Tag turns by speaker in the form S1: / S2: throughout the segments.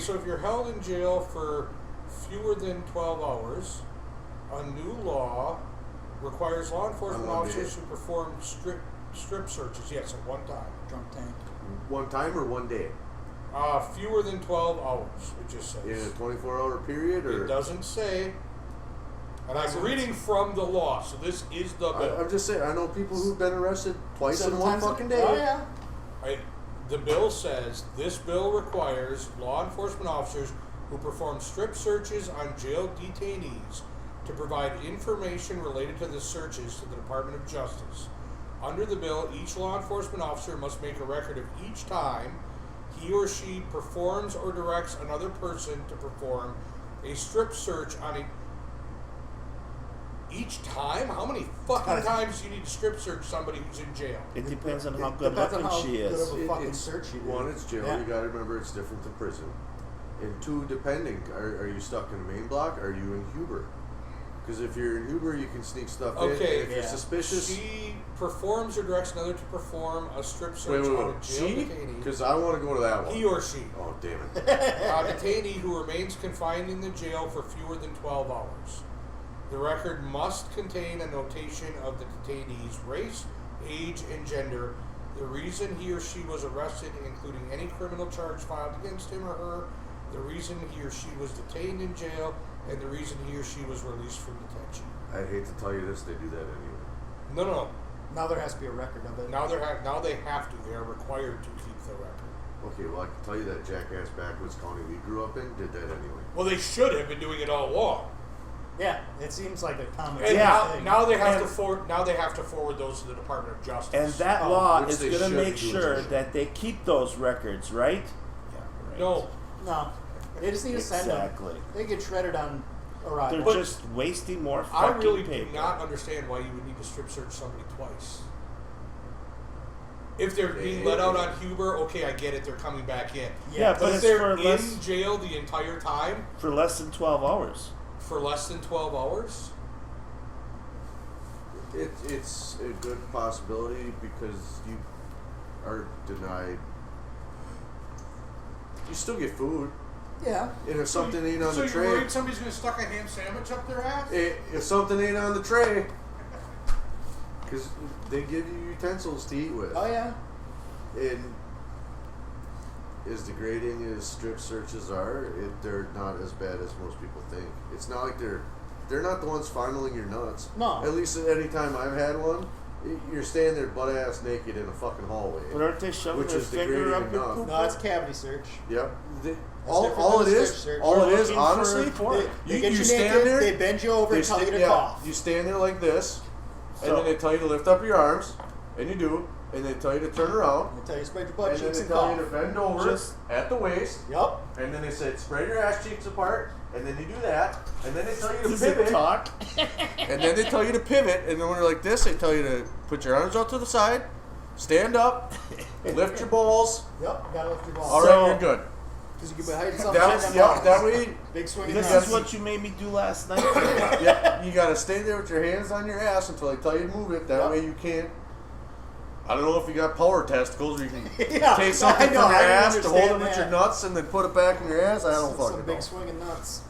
S1: so if you're held in jail for fewer than 12 hours, a new law requires law enforcement officers who perform strip searches. Yes, at one time.
S2: Drunk tank.
S3: One time or one day?
S1: Fewer than 12 hours, it just says.
S3: In a 24-hour period? Or?
S1: It doesn't say. And I'm reading from the law, so this is the bill.
S3: I'm just saying, I know people who've been arrested twice in one fucking day.
S2: Oh, yeah.
S1: The bill says, this bill requires law enforcement officers who perform strip searches on jail detainees to provide information related to the searches to the Department of Justice. Under the bill, each law enforcement officer must make a record of each time he or she performs or directs another person to perform a strip search on a... Each time? How many fucking times do you need to strip search somebody who's in jail?
S4: It depends on how good looking she is.
S2: Good of a fucking search you do.
S3: One, it's jail. You got to remember it's different than prison. And two, depending, are you stuck in the main block? Or are you in Huber? Because if you're in Huber, you can sneak stuff in. And if you're suspicious,
S1: she performs or directs another to perform a strip search on a jail detainee.
S3: Because I want to go to that one.
S1: He or she.
S3: Oh, damn it.
S1: A detainee who remains confined in the jail for fewer than 12 hours. The record must contain a notation of the detainee's race, age, and gender, the reason he or she was arrested, including any criminal charge filed against him or her, the reason he or she was detained in jail, and the reason he or she was released from detention.
S3: I hate to tell you this, they do that anyway.
S1: No.
S2: Now there has to be a record of it.
S1: Now they have to. They are required to keep the record.
S3: Okay, well, I can tell you that jackass backwoods county we grew up in did that anyway.
S1: Well, they should have been doing it all along.
S2: Yeah, it seems like a common
S1: thing.
S2: And
S1: now they have to forward those to the Department of Justice.
S4: And that law is going to make sure that they keep those records, right?
S1: Yeah. Right.
S2: No. They just need to send them.
S4: Exactly.
S2: They get shredded on arrival.
S4: They're just wasting more fucking
S1: I really
S4: paper.
S1: do not understand why you would need to strip search somebody twice. If they're being let out on Huber, okay, I get it. They're coming back in.
S4: Yeah, but
S1: if
S4: it's
S1: they're in jail the entire time
S4: for less than 12 hours.
S1: For less than 12 hours?
S3: It's a good possibility because you are denied. You still get food.
S2: Yeah.
S3: And if something ain't on the tray...
S1: So you're worried somebody's going to stuck a ham sandwich up their ass?
S3: If something ain't on the tray... Because they give you utensils to eat with.
S2: Oh, yeah.
S3: And as degrading as strip searches are, they're not as bad as most people think. It's not like they're not the ones fondling your nuts.
S2: No.
S3: At least any time I've had one, you're standing there butt ass naked in a fucking hallway.
S4: But aren't they shoving their finger up your poop?
S2: No, it's cavity search.
S3: Yep. All it is, honestly, you stand there.
S2: They bend you over and tell you to cough.
S3: You stand there like this, and then they tell you to lift up your arms, and you do. And they tell you to turn around.
S2: They tell you to spread your butt cheeks and
S3: cough.
S2: And
S3: then they tell you to bend over at the waist.
S2: Yep.
S3: And then they say spread your ass cheeks apart. And then you do that. And then they tell you to
S4: Does
S3: pivot.
S4: It talk?
S3: And then they tell you to pivot. And then when you're like this, they tell you to put your arms out to the side, stand up, lift your balls.
S2: Yep, you gotta lift your balls.
S3: All right, you're good.
S2: Because you can be hiding something.
S3: That way.
S2: Big swing.
S4: This is what you made me do last night.
S3: Yep, you gotta stay there with your hands on your ass until I tell you to move it. That way you can't. I don't know if you got power testicles or you can take something from your ass to hold it with your nuts and then put it back in your ass. I don't fucking know.
S2: Some big swinging nuts.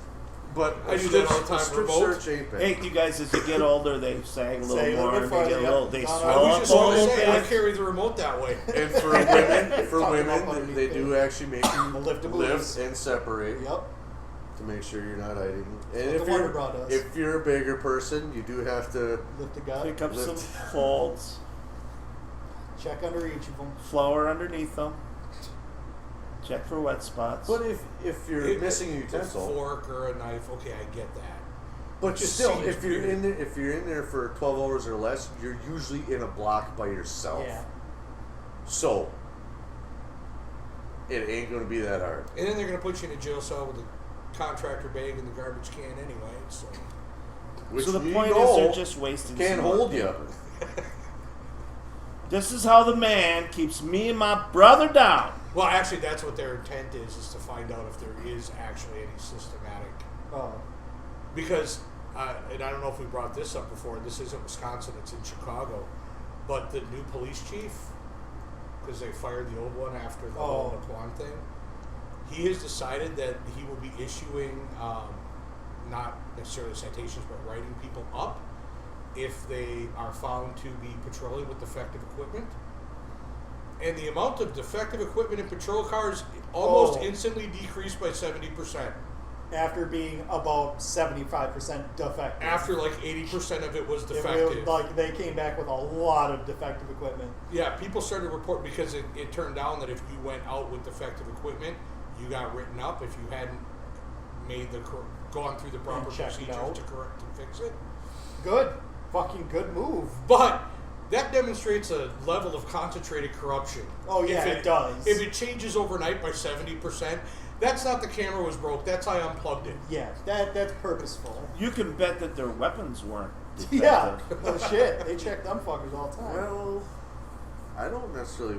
S3: But
S1: I do that all the time.
S3: Strip search ain't bad.
S4: Hey, you guys, as you get older, they sag a little more. They get a little. They swell
S1: I was
S4: up
S1: just
S4: a
S1: going to
S4: little
S1: say, I
S4: bit.
S1: carry the remote that way.
S3: And for women, they do actually make you lift and separate.
S2: Yep.
S3: To make sure you're not hiding. And if you're a bigger person, you do have to
S2: lift the gut.
S4: Pick up some folds.
S2: Check under each of them.
S4: Flour underneath them. Check for wet spots.
S3: But if you're missing a utensil,
S1: a fork or a knife, okay, I get that.
S3: But still, if you're in there for 12 hours or less, you're usually in a block by yourself.
S2: Yeah.
S3: So it ain't going to be that hard.
S1: And then they're going to put you in a jail cell with a contractor bag in the garbage can anyway. So
S4: the point is, they're just wasting.
S3: Can't hold you.
S4: This is how the man keeps me and my brother down.
S1: Well, actually, that's what their intent is to find out if there is actually any systematic. Because, and I don't know if we brought this up before, this isn't Wisconsin, it's in Chicago, but the new police chief, because they fired the old one after the whole Laquan thing, he has decided that he will be issuing not necessarily citations, but writing people up if they are found to be patrolling with defective equipment. And the amount of defective equipment in patrol cars almost instantly decreased by 70%.
S2: After being about 75% defective.
S1: After like 80% of it was
S2: It
S1: defective.
S2: like they came back with a lot of defective equipment.
S1: Yeah, people started reporting because it turned down that if you went out with defective equipment, you got written up if you hadn't made gone through the proper procedures to correct and fix it.
S2: Good. Fucking good move.
S1: But that demonstrates a level of concentrated corruption.
S2: Oh yeah, it does.
S1: If it changes overnight by 70%, that's not the camera was broke. That's I unplugged it.
S2: Yeah, that's purposeful.
S4: You can bet that their weapons weren't defective.
S2: Yeah, no shit. They check them fuckers all the time.
S3: Well, I don't necessarily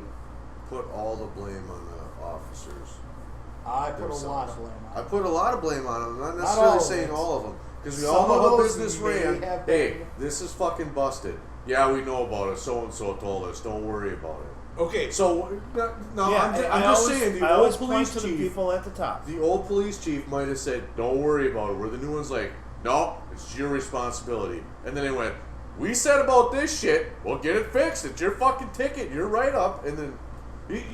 S3: put all the blame on the officers.
S2: I put a lot of blame on
S3: I
S2: them.
S3: put a lot of blame on them. Not
S2: Not
S3: necessarily
S2: all of
S3: saying
S2: it.
S3: all of them. Because we
S2: Some
S3: all know
S2: of
S3: how
S2: those
S3: business
S2: may
S3: ran.
S2: have
S3: Hey,
S2: been-
S3: this is fucking busted. Yeah, we know about it. So-and-so told us. Don't worry about it.
S1: Okay.
S3: So, no,
S4: Yeah,
S3: I'm
S4: and
S3: just
S4: always,
S3: saying,
S4: I
S3: the
S4: always
S3: old
S4: point
S3: police
S4: to the
S3: chief,
S4: people at the top.
S3: the old police chief might have said, don't worry about it. Where the new one's like, no, it's your responsibility. And then they went, we said about this shit, well, get it fixed. It's your fucking ticket. You're right up. And then,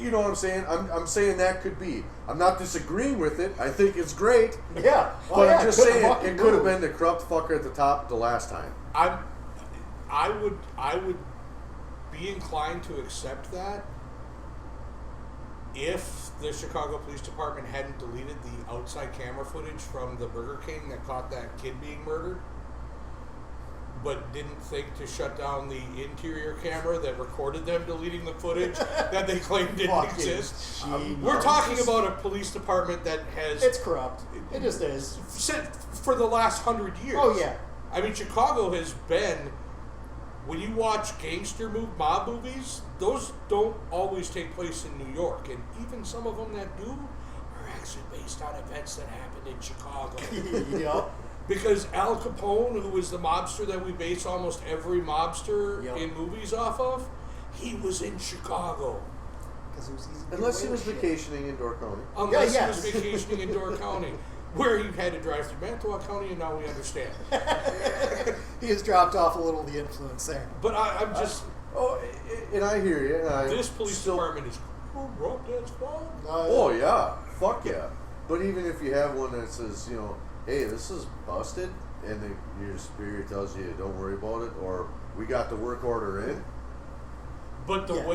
S3: you know what I'm saying? I'm saying that could be. I'm not disagreeing with it. I think it's great.
S2: Yeah.
S3: But I'm just
S2: good
S3: saying,
S2: fucking
S3: it could have
S2: move.
S3: been the corrupt fucker at the top the last time.
S1: I would be inclined to accept that if the Chicago Police Department hadn't deleted the outside camera footage from the Burger King that caught that kid being murdered, but didn't think to shut down the interior camera that recorded them deleting the footage that they claimed didn't
S2: Fucking
S1: exist.
S2: genius.
S1: We're talking about a police department that has
S2: It's corrupt. It just is.
S1: for the last 100 years.
S2: Oh yeah.
S1: I mean, Chicago has been, when you watch mob movies, those don't always take place in New York. And even some of them that do are actually based on events that happened in Chicago.
S2: Yep.
S1: Because Al Capone, who was the mobster that we base almost every mobster
S2: Yep.
S1: in movies off of, he was in Chicago.
S2: Because it was easy to get
S3: Unless he
S2: away
S3: was
S2: with shit.
S3: vacationing in Door County.
S1: Unless
S2: Yeah,
S1: he was
S2: yes.
S1: vacationing in Door County, where you had to drive through Manitowoc County, and now we understand.
S2: He has dropped off a little the influence there.
S1: But I'm just...
S3: And I hear you. And I
S1: This police
S3: still,
S1: department is corrupt as fuck.
S3: Oh, yeah. Fuck yeah. But even if you have one that says, you know, hey, this is busted, and your superior tells you, don't worry about it, or we got the work order in.
S1: But the
S2: Yes.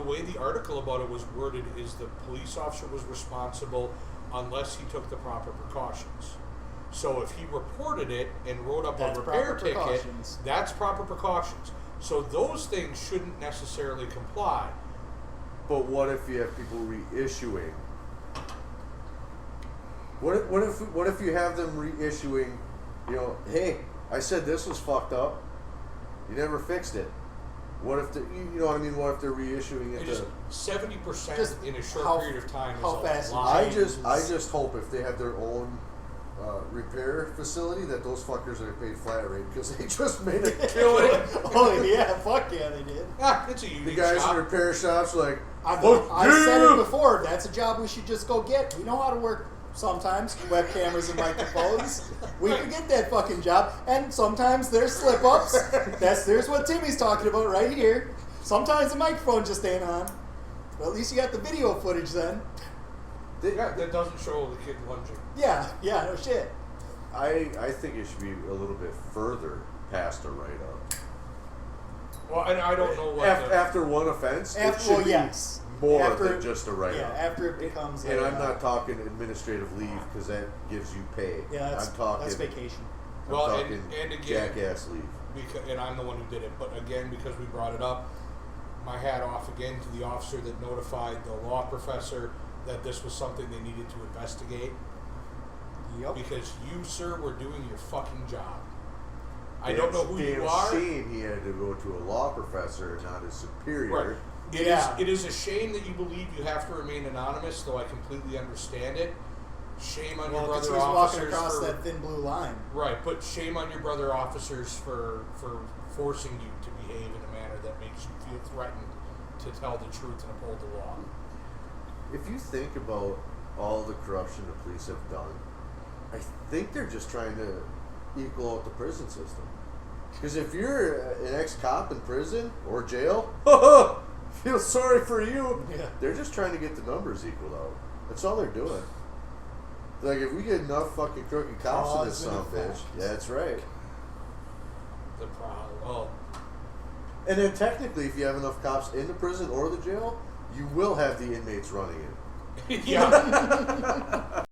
S1: way the article about it was worded is the police officer was responsible unless he took the proper precautions. So if he reported it and wrote up
S2: That's
S1: a repair
S2: proper
S1: ticket,
S2: precautions.
S1: that's proper precautions. So those things shouldn't necessarily comply.
S3: But what if you have people reissuing? What if you have them reissuing? You know, hey, I said this was fucked up. You never fixed it. What if you know what I mean? What if they're reissuing it?
S1: It just 70%
S2: Just
S1: in a short
S2: how-
S1: period of time
S2: how
S1: is
S2: fast
S1: a
S2: it
S1: lot.
S3: I just hope if they have their own repair facility that those fuckers are paid flat rate because they just made a killing.
S2: Oh yeah, fuck yeah, they did.
S1: It's a unique
S3: The guys
S1: shop.
S3: in repair shops are like,
S2: I've
S3: "Fuck
S2: said
S3: you!"
S2: it before. That's a job we should just go get. We know how to work sometimes web cameras and microphones. We can get that fucking job. And sometimes there's slip ups. There's what Timmy's talking about right here. Sometimes the microphone just ain't on. But at least you got the video footage then.
S1: Yeah, that doesn't show the kid lunging.
S2: Yeah, no shit.
S3: I think it should be a little bit further past a write-up.
S1: Well, and I don't know what
S3: After one offense, it should be
S2: yes.
S3: more
S2: After
S3: than just a write-up.
S2: Yeah, after it becomes
S3: And I'm not talking administrative leave because that gives you pay.
S2: Yeah,
S3: I'm talking.
S2: that's vacation.
S3: I'm
S1: Well,
S3: talking
S1: and again,
S3: jackass leave.
S1: and I'm the one who did it. But again, because we brought it up, my hat off again to the officer that notified the law professor that this was something they needed to investigate.
S2: Yep.
S1: Because you, sir, were doing your fucking job. I don't know who you are.
S3: Shame he had to go to a law professor and not his superior.
S1: Right. It is a shame that you believe you have to remain anonymous, though I completely understand it. Shame on your
S2: Well, because
S1: brother
S2: he's walking
S1: officers
S2: across
S1: for
S2: that thin blue line.
S1: right, but shame on your brother officers for forcing you to behave in a manner that makes you feel threatened to tell the truth and uphold the law.
S3: If you think about all the corruption the police have done, I think they're just trying to equal out the prison system. Because if you're an ex-cop in prison or jail, feel sorry for you.
S2: Yeah.
S3: They're just trying to get the numbers equaled out. That's all they're doing. Like, if we get enough fucking crooked cops in this son of a bitch. Yeah, that's right.
S1: The problem. Oh.
S3: And then technically, if you have enough cops in the prison or the jail, you will have the inmates running it.
S1: Yeah.